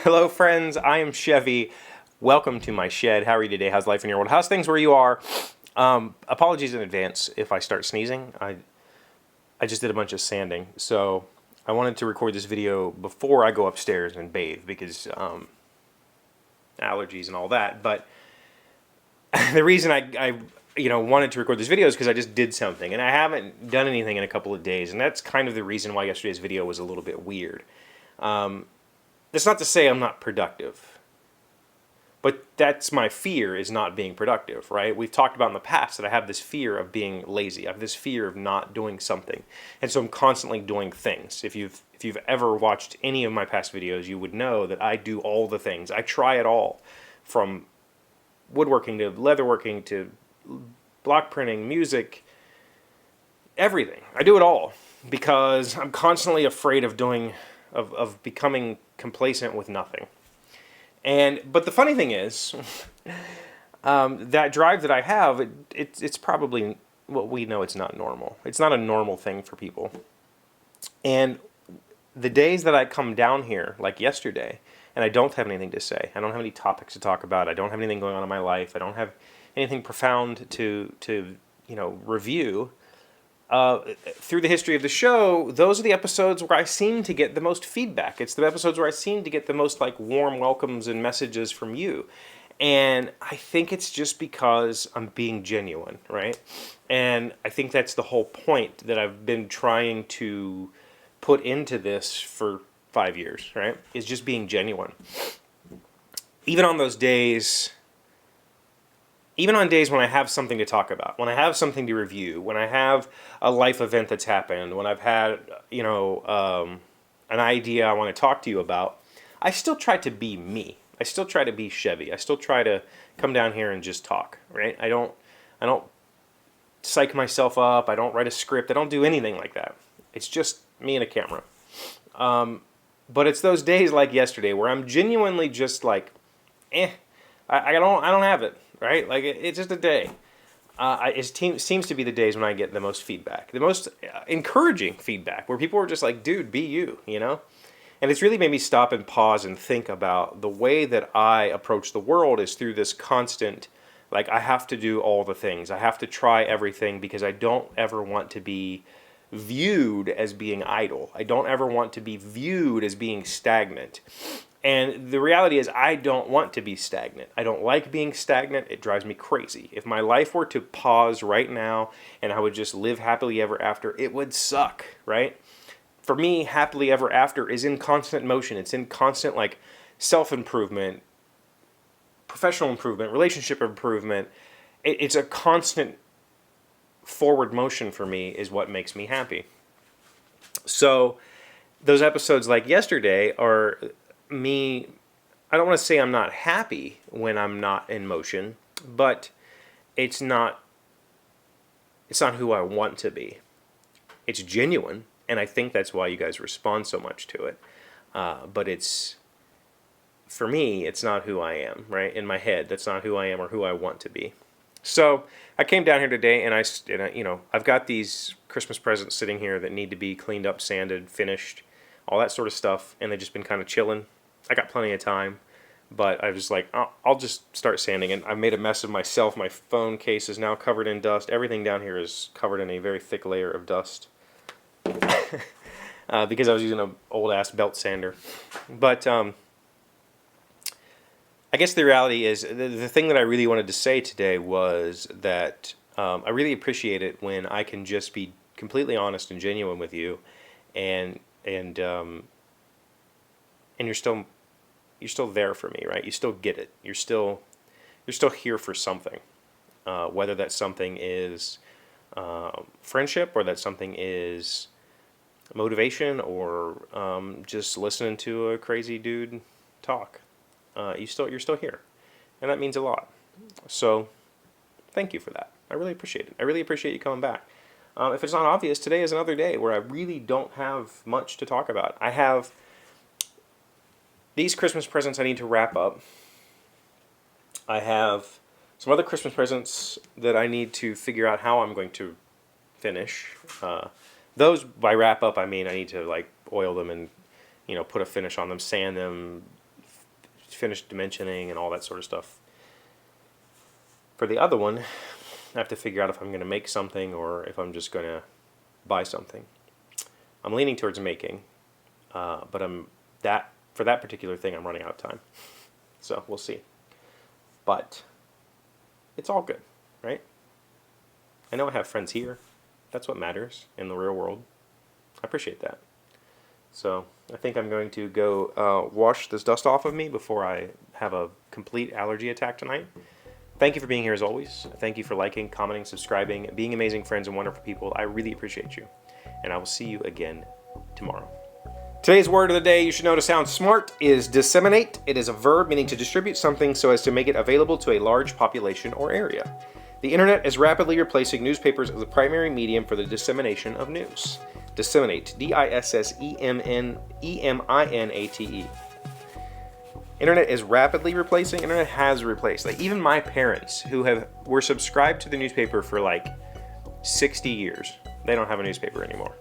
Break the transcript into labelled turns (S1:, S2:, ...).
S1: Hello friends, I am Chevee. Welcome to my shed. How are you today? How's life in your world? How's things where you are? Apologies in advance if I start sneezing. I just did a bunch of sanding, so I wanted to record this video before I go upstairs and bathe because allergies and all that. But the reason I wanted to record this video is because I just did something, and I haven't done anything in a couple of days, and that's kind of the reason why yesterday's video was a little bit weird. That's not to say I'm not productive, but that's my fear, is not being productive, right? We've talked about in the past that I have this fear of being lazy. I have this fear of not doing something, and so I'm constantly doing things. If you've ever watched any of my past videos, you would know that I do all the things. I try it all, from woodworking to leatherworking to block printing, music, everything. I do it all because I'm constantly afraid of becoming complacent with nothing. But the funny thing is, that drive that I have, it's probably, well, we know it's not normal. It's not a normal thing for people. And the days that I come down here, like yesterday, and I don't have anything to say, I don't have any topics to talk about, I don't have anything going on in my life, I don't have anything profound to review. Through the history of the show, those are the episodes where I seem to get the most feedback. It's the episodes where I seem to get the most warm welcomes and messages from you. And I think it's just because I'm being genuine, right? And I think that's the whole point that I've been trying to put into this for 5 years, right? Is just being genuine. Even on those days... Even on days when I have something to talk about, when I have something to review, when I have a life event that's happened, when I've had, an idea I want to talk to you about, I still try to be me. I still try to be Chevee. I still try to come down here and just talk, right? I don't psych myself up. I don't write a script. I don't do anything like that. It's just me and a camera. But it's those days like yesterday where I'm genuinely just like, I don't have it. Right? It's just a day. It seems to be the days when I get the most feedback. The most encouraging feedback, where people are just like, dude, be you, And it's really made me stop and pause and think about the way that I approach the world is through this constant, I have to do all the things. I have to try everything because I don't ever want to be viewed as being idle. I don't ever want to be viewed as being stagnant. And the reality is I don't want to be stagnant. I don't like being stagnant. It drives me crazy. If my life were to pause right now and I would just live happily ever after, it would suck, right? For me, happily ever after is in constant motion. It's in constant self-improvement, professional improvement, relationship improvement. It's a constant forward motion for me is what makes me happy. So those episodes like yesterday are me. I don't want to say I'm not happy when I'm not in motion, but it's not who I want to be. It's genuine, and I think that's why you guys respond so much to it. But for me, it's not who I am, right? In my head, that's not who I am or who I want to be. So I came down here today, and I've got these Christmas presents sitting here that need to be cleaned up, sanded, finished, all that sort of stuff, and they've just been kind of chilling. I got plenty of time, but I was like, I'll just start sanding, and I made a mess of myself. My phone case is now covered in dust. Everything down here is covered in a very thick layer of dust because I was using an old-ass belt sander. But I guess the reality is, the thing that I really wanted to say today was that I really appreciate it when I can just be completely honest and genuine with you, and you're still there for me, right? You still get it. You're still here for something, whether that something is friendship, or that something is motivation, or just listening to a crazy dude talk. You're still here, and that means a lot. So thank you for that. I really appreciate it. I really appreciate you coming back. If it's not obvious, today is another day where I really don't have much to talk about. I have these Christmas presents I need to wrap up. I have some other Christmas presents that I need to figure out how I'm going to finish. Those, by wrap up, I mean I need to oil them and put a finish on them, sand them, finish dimensioning and all that sort of stuff. For the other one, I have to figure out if I'm going to make something or if I'm just going to buy something. I'm leaning towards making, but for that particular thing, I'm running out of time. So we'll see. But it's all good, right? I know I have friends here. That's what matters in the real world. I appreciate that. So I think I'm going to go wash this dust off of me before I have a complete allergy attack tonight. Thank you for being here as always. Thank you for liking, commenting, subscribing, being amazing friends and wonderful people. I really appreciate you. And I will see you again tomorrow. Today's word of the day you should know to sound smart is disseminate. It is a verb meaning to distribute something so as to make it available to a large population or area. The internet is rapidly replacing newspapers as the primary medium for the dissemination of news. Disseminate. D-I-S-S-E-M-I-N-A-T-E. Internet is rapidly replacing. Internet has replaced. Like even my parents who were subscribed to the newspaper for like 60 years, they don't have a newspaper anymore.